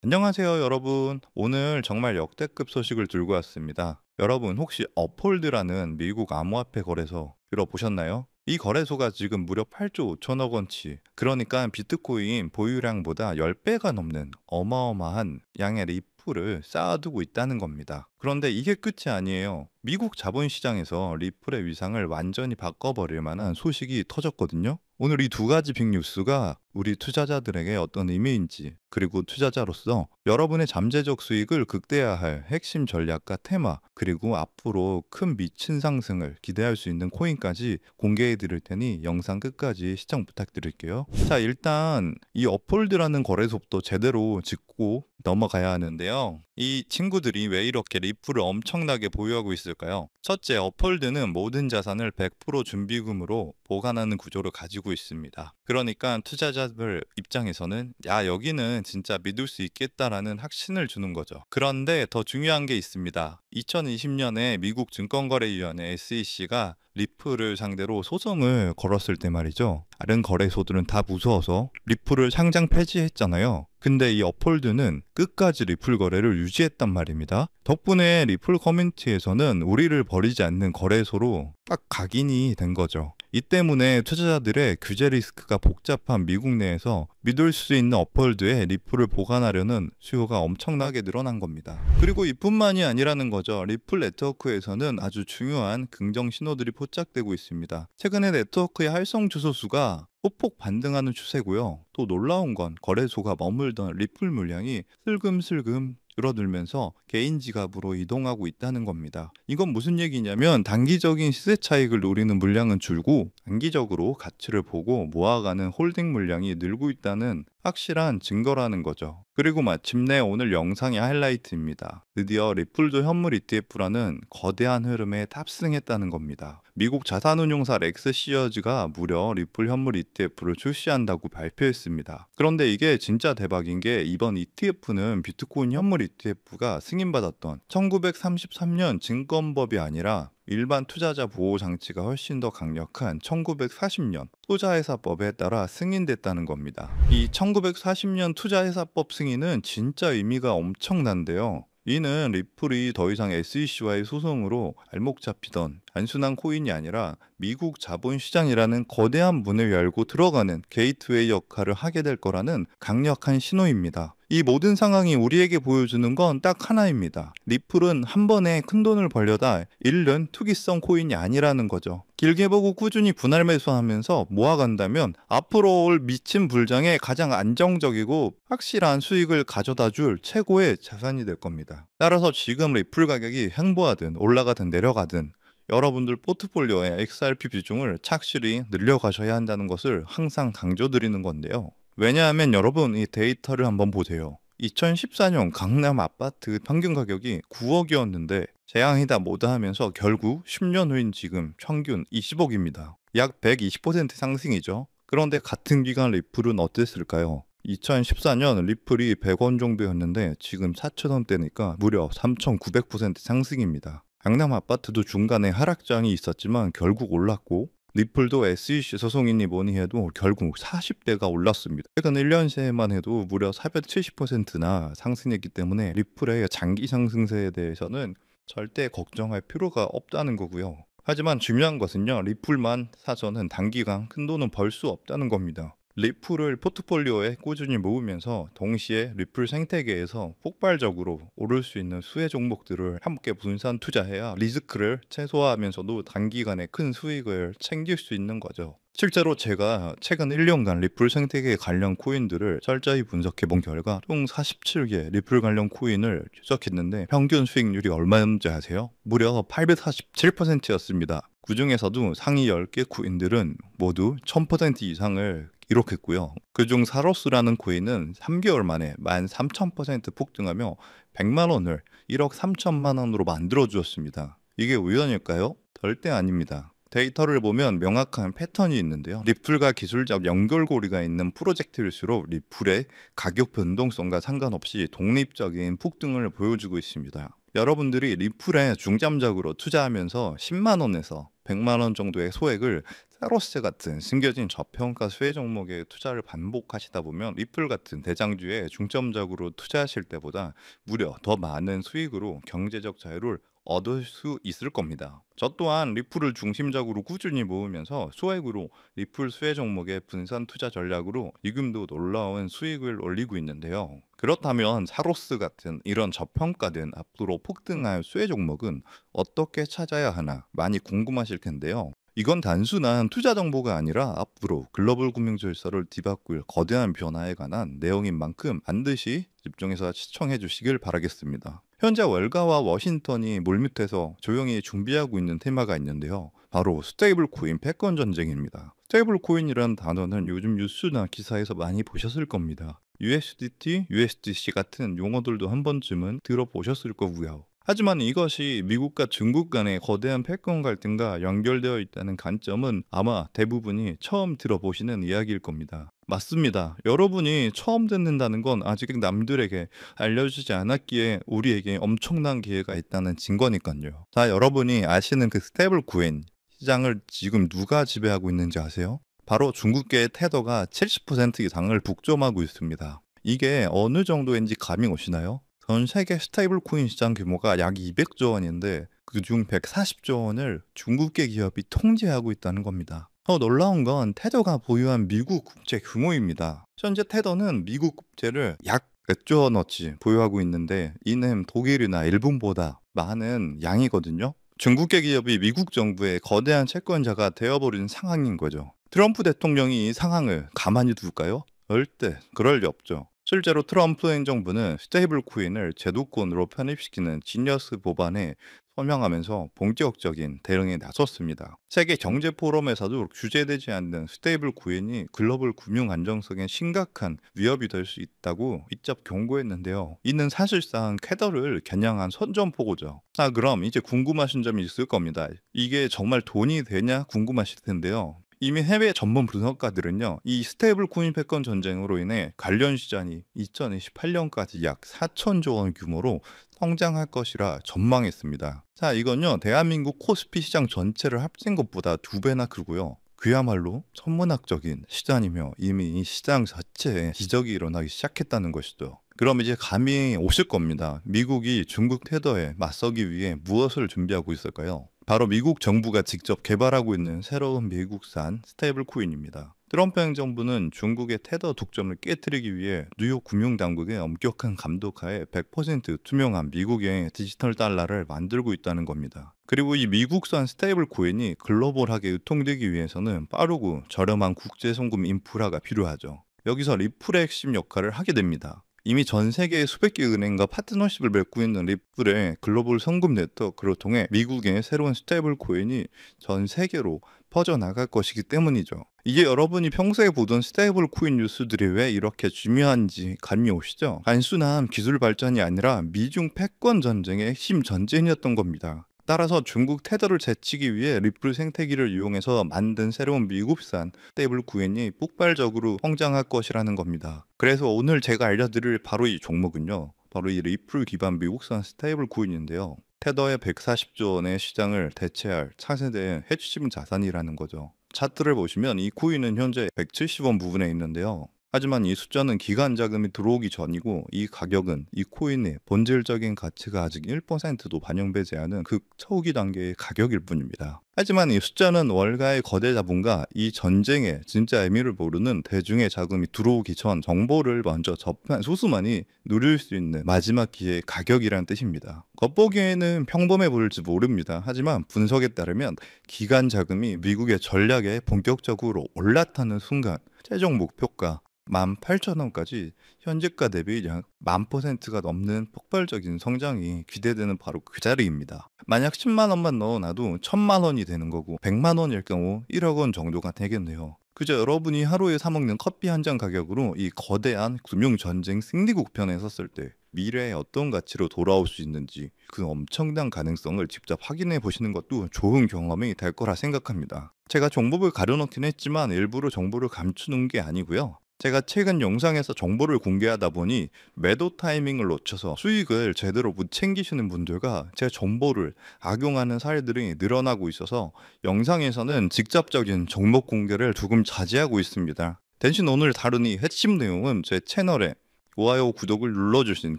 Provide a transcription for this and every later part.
안녕하세요, 여러분. 오늘 정말 역대급 소식을 들고 왔습니다. 여러분, 혹시 업홀드라는 미국 암호화폐 거래소 들어보셨나요? 이 거래소가 지금 무려 8조 5천억 원치, 그러니까 비트코인 보유량보다 10배가 넘는 어마어마한 양의 리플을 쌓아두고 있다는 겁니다. 그런데 이게 끝이 아니에요. 미국 자본시장에서 리플의 위상을 완전히 바꿔버릴 만한 소식이 터졌거든요. 오늘 이 두 가지 빅뉴스가 우리 투자자들에게 어떤 의미인지, 그리고 투자자로서 여러분의 잠재적 수익을 극대화할 핵심 전략과 테마, 그리고 앞으로 큰 미친 상승을 기대할 수 있는 코인까지 공개해 드릴 테니 영상 끝까지 시청 부탁드릴게요. 자, 일단 이 업홀드라는 거래소부터 제대로 짚고 넘어가야 하는데요. 이 친구들이 왜 이렇게 리플을 엄청나게 보유하고 있을까요? 첫째, 업홀드는 모든 자산을 100% 준비금으로 보관하는 구조를 가지고 있습니다. 그러니까 투자자들 입장에서는 야, 여기는 진짜 믿을 수 있겠다라는 확신을 주는 거죠. 그런데 더 중요한 게 있습니다. 2020년에 미국 증권거래위원회 SEC가 리플을 상대로 소송을 걸었을 때 말이죠. 다른 거래소들은 다 무서워서 리플을 상장 폐지했잖아요. 근데 이 업홀드는 끝까지 리플 거래를 유지했단 말입니다. 덕분에 리플 커뮤니티에서는 우리를 버리지 않는 거래소로 딱 각인이 된 거죠. 이 때문에 투자자들의 규제 리스크가 복잡한 미국 내에서 믿을 수 있는 업홀드에 리플을 보관하려는 수요가 엄청나게 늘어난 겁니다. 그리고 이뿐만이 아니라는 거죠. 리플 네트워크에서는 아주 중요한 긍정 신호들이 포착되고 있습니다. 최근에 네트워크의 활성 주소 수가 소폭 반등하는 추세고요. 또 놀라운 건 거래소가 머물던 리플 물량이 슬금슬금 줄어들면서 개인 지갑으로 이동하고 있다는 겁니다. 이건 무슨 얘기냐면 단기적인 시세 차익을 노리는 물량은 줄고 단기적으로 가치를 보고 모아가는 홀딩 물량이 늘고 있다는 확실한 증거라는 거죠. 그리고 마침내 오늘 영상의 하이라이트입니다. 드디어 리플도 현물 ETF라는 거대한 흐름에 탑승했다는 겁니다. 미국 자산운용사 렉스시어즈가 무려 리플 현물 ETF를 출시한다고 발표했습니다. 그런데 이게 진짜 대박인 게 이번 ETF는 비트코인 현물 ETF가 승인받았던 1933년 증권법이 아니라 일반 투자자 보호 장치가 훨씬 더 강력한 1940년 투자회사법에 따라 승인됐다는 겁니다. 이 1940년 투자회사법 승인은 진짜 의미가 엄청난데요. 이는 리플이 더 이상 SEC와의 소송으로 알목 잡히던 단순한 코인이 아니라 미국 자본시장이라는 거대한 문을 열고 들어가는 게이트웨이 역할을 하게 될 거라는 강력한 신호입니다. 이 모든 상황이 우리에게 보여주는 건 딱 하나입니다. 리플은 한 번에 큰 돈을 벌려다 잃는 투기성 코인이 아니라는 거죠. 길게 보고 꾸준히 분할 매수하면서 모아간다면 앞으로 올 미친 불장에 가장 안정적이고 확실한 수익을 가져다 줄 최고의 자산이 될 겁니다. 따라서 지금 리플 가격이 횡보하든 올라가든 내려가든 여러분들 포트폴리오의 XRP 비중을 착실히 늘려가셔야 한다는 것을 항상 강조드리는 건데요. 왜냐하면 여러분 이 데이터를 한번 보세요. 2014년 강남 아파트 평균 가격이 9억이었는데 재앙이다 뭐다 하면서 결국 10년 후인 지금 평균 20억입니다. 약 120% 상승이죠. 그런데 같은 기간 리플은 어땠을까요? 2014년 리플이 100원 정도였는데 지금 4,000원대니까 무려 3,900% 상승입니다. 강남 아파트도 중간에 하락장이 있었지만 결국 올랐고 리플도 SEC 소송이니 뭐니 해도 결국 40대가 올랐습니다. 최근 1년 새에만 해도 무려 470%나 상승했기 때문에 리플의 장기 상승세에 대해서는 절대 걱정할 필요가 없다는 거고요. 하지만 중요한 것은요. 리플만 사서는 단기간 큰 돈은 벌 수 없다는 겁니다. 리플을 포트폴리오에 꾸준히 모으면서 동시에 리플 생태계에서 폭발적으로 오를 수 있는 수혜 종목들을 함께 분산 투자해야 리스크를 최소화하면서도 단기간에 큰 수익을 챙길 수 있는 거죠. 실제로 제가 최근 1년간 리플 생태계 관련 코인들을 철저히 분석해 본 결과 총 47개 리플 관련 코인을 추적했는데 평균 수익률이 얼마였는지 아세요? 무려 847%였습니다. 그 중에서도 상위 10개 코인들은 모두 1000% 이상을 기록했고요. 그중 사로스라는 코인은 3개월 만에 13,000% 폭등하며 100만 원을 1억 3천만 원으로 만들어 주었습니다. 이게 우연일까요? 절대 아닙니다. 데이터를 보면 명확한 패턴이 있는데요. 리플과 기술적 연결고리가 있는 프로젝트일수록 리플의 가격 변동성과 상관없이 독립적인 폭등을 보여주고 있습니다. 여러분들이 리플에 중점적으로 투자하면서 10만 원에서 100만 원 정도의 소액을 사로스 같은 숨겨진 저평가 수혜 종목에 투자를 반복하시다 보면 리플 같은 대장주에 중점적으로 투자하실 때보다 무려 더 많은 수익으로 경제적 자유를 얻을 수 있을 겁니다. 저 또한 리플을 중심적으로 꾸준히 모으면서 소액으로 리플 수혜 종목의 분산 투자 전략으로 지금도 놀라운 수익을 올리고 있는데요. 그렇다면 사로스 같은 이런 저평가된 앞으로 폭등할 수혜 종목은 어떻게 찾아야 하나 많이 궁금하실 텐데요. 이건 단순한 투자 정보가 아니라 앞으로 글로벌 금융 질서를 뒤바꿀 거대한 변화에 관한 내용인 만큼 반드시 집중해서 시청해 주시길 바라겠습니다. 현재 월가와 워싱턴이 물밑에서 조용히 준비하고 있는 테마가 있는데요. 바로 스테이블 코인 패권 전쟁입니다. 스테이블 코인이라는 단어는 요즘 뉴스나 기사에서 많이 보셨을 겁니다. USDT, USDC 같은 용어들도 한 번쯤은 들어보셨을 거고요. 하지만 이것이 미국과 중국 간의 거대한 패권 갈등과 연결되어 있다는 관점은 아마 대부분이 처음 들어보시는 이야기일 겁니다. 맞습니다. 여러분이 처음 듣는다는 건 아직 남들에게 알려주지 않았기에 우리에게 엄청난 기회가 있다는 증거니까요. 자, 여러분이 아시는 그 스테이블 코인 시장을 지금 누가 지배하고 있는지 아세요? 바로 중국계의 테더가 70% 이상을 독점하고 있습니다. 이게 어느 정도인지 감이 오시나요? 전 세계 스테이블 코인 시장 규모가 약 200조 원인데 그중 140조 원을 중국계 기업이 통제하고 있다는 겁니다. 더 놀라운 건 테더가 보유한 미국 국채 규모입니다. 현재 테더는 미국 국채를 약 100조 원어치 보유하고 있는데 이는 독일이나 일본보다 많은 양이거든요. 중국계 기업이 미국 정부의 거대한 채권자가 되어버린 상황인 거죠. 트럼프 대통령이 이 상황을 가만히 둘까요? 절대 그럴 리 없죠. 실제로 트럼프 행정부는 스테이블 코인을 제도권으로 편입시키는 지니어스 법안에 서명하면서 본격적인 대응에 나섰습니다. 세계 경제 포럼에서도 규제되지 않는 스테이블 코인이 글로벌 금융 안정성에 심각한 위협이 될 수 있다고 이첩 경고했는데요. 이는 사실상 캐더를 겨냥한 선전포고죠. 자, 그럼 이제 궁금하신 점이 있을 겁니다. 이게 정말 돈이 되냐 궁금하실 텐데요. 이미 해외 전문 분석가들은요, 이 스테이블 코인 패권 전쟁으로 인해 관련 시장이 2028년까지 약 4천조 원 규모로 성장할 것이라 전망했습니다. 자, 이건요, 대한민국 코스피 시장 전체를 합친 것보다 2배나 크고요. 그야말로 천문학적인 시장이며 이미 이 시장 자체에 기적이 일어나기 시작했다는 것이죠. 그럼 이제 감이 오실 겁니다. 미국이 중국 테더에 맞서기 위해 무엇을 준비하고 있을까요? 바로 미국 정부가 직접 개발하고 있는 새로운 미국산 스테이블 코인입니다. 트럼프 행정부는 중국의 테더 독점을 깨뜨리기 위해 뉴욕 금융당국의 엄격한 감독하에 100% 투명한 미국의 디지털 달러를 만들고 있다는 겁니다. 그리고 이 미국산 스테이블 코인이 글로벌하게 유통되기 위해서는 빠르고 저렴한 국제 송금 인프라가 필요하죠. 여기서 리플의 핵심 역할을 하게 됩니다. 이미 전 세계의 수백 개 은행과 파트너십을 맺고 있는 리플의 글로벌 송금 네트워크를 통해 미국의 새로운 스테이블 코인이 전 세계로 퍼져나갈 것이기 때문이죠. 이게 여러분이 평소에 보던 스테이블 코인 뉴스들이 왜 이렇게 중요한지 감이 오시죠? 단순한 기술 발전이 아니라 미중 패권 전쟁의 핵심 전쟁이었던 겁니다. 따라서 중국 테더를 제치기 위해 리플 생태계를 이용해서 만든 새로운 미국산 스테이블 코인이 폭발적으로 성장할 것이라는 겁니다. 그래서 오늘 제가 알려드릴 바로 이 종목은요, 바로 이 리플 기반 미국산 스테이블 코인인데요. 테더의 140조 원의 시장을 대체할 차세대 핵심 자산이라는 거죠. 차트를 보시면 이 코인은 현재 170원 부분에 있는데요. 하지만 이 숫자는 기간 자금이 들어오기 전이고 이 가격은 이 코인의 본질적인 가치가 아직 1%도 반영되지 않은 극초기 단계의 가격일 뿐입니다. 하지만 이 숫자는 월가의 거대 자본과 이 전쟁의 진짜 의미를 모르는 대중의 자금이 들어오기 전 정보를 먼저 접한 소수만이 누릴 수 있는 마지막 기회의 가격이란 뜻입니다. 겉보기에는 평범해 보일지 모릅니다. 하지만 분석에 따르면 기간 자금이 미국의 전략에 본격적으로 올라타는 순간 최종 목표가 18,000원까지 현재가 대비 약 10,000%가 넘는 폭발적인 성장이 기대되는 바로 그 자리입니다. 만약 10만 원만 넣어놔도 1,000만 원이 되는 거고 100만 원일 경우 1억 원 정도가 되겠네요. 그저 여러분이 하루에 사 먹는 커피 한 잔 가격으로 이 거대한 금융전쟁 승리국편에 섰을 때 미래에 어떤 가치로 돌아올 수 있는지 그 엄청난 가능성을 직접 확인해 보시는 것도 좋은 경험이 될 거라 생각합니다. 제가 정보를 가려놓긴 했지만 일부러 정보를 감추는 게 아니고요. 제가 최근 영상에서 정보를 공개하다 보니 매도 타이밍을 놓쳐서 수익을 제대로 못 챙기시는 분들과 제 정보를 악용하는 사례들이 늘어나고 있어서 영상에서는 직접적인 종목 공개를 조금 자제하고 있습니다. 대신 오늘 다룬 이 핵심 내용은 제 채널에 좋아요, 구독을 눌러주신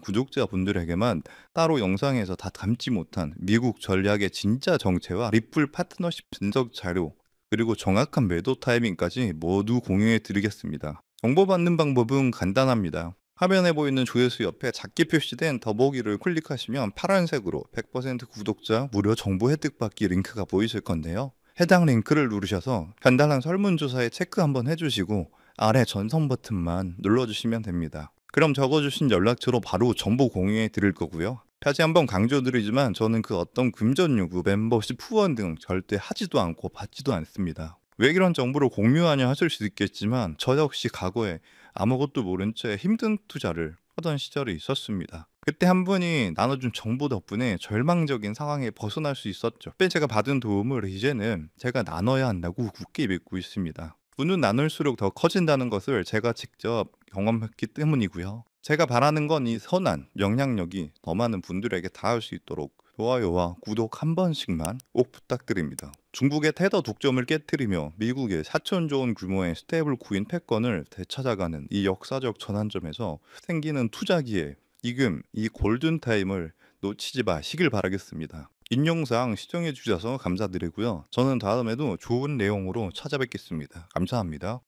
구독자분들에게만 따로 영상에서 다 담지 못한 미국 전략의 진짜 정체와 리플 파트너십 분석 자료, 그리고 정확한 매도 타이밍까지 모두 공유해 드리겠습니다. 정보받는 방법은 간단합니다. 화면에 보이는 조회수 옆에 작게 표시된 더보기를 클릭하시면 파란색으로 100% 구독자 무료 정보 혜택 받기 링크가 보이실 건데요. 해당 링크를 누르셔서 간단한 설문조사에 체크 한번 해주시고 아래 전송 버튼만 눌러주시면 됩니다. 그럼 적어주신 연락처로 바로 정보 공유해 드릴 거고요. 다시 한번 강조드리지만 저는 그 어떤 금전 요구, 멤버십, 후원 등 절대 하지도 않고 받지도 않습니다. 왜 이런 정보를 공유하냐 하실 수 있겠지만 저 역시 과거에 아무것도 모른 채 힘든 투자를 하던 시절이 있었습니다. 그때 한 분이 나눠준 정보 덕분에 절망적인 상황에 벗어날 수 있었죠. 그때 제가 받은 도움을 이제는 제가 나눠야 한다고 굳게 믿고 있습니다. 분은 나눌수록 더 커진다는 것을 제가 직접 경험했기 때문이고요. 제가 바라는 건 이 선한 영향력이 더 많은 분들에게 닿을 수 있도록 좋아요와 구독 한 번씩만 꼭 부탁드립니다. 중국의 테더 독점을 깨뜨리며 미국의 4천 조 원 규모의 스테이블 코인 패권을 되찾아가는 이 역사적 전환점에서 생기는 투자 기회, 지금 이 골든타임을 놓치지 마시길 바라겠습니다. 인용사항 시청해 주셔서 감사드리고요. 저는 다음에도 좋은 내용으로 찾아뵙겠습니다. 감사합니다.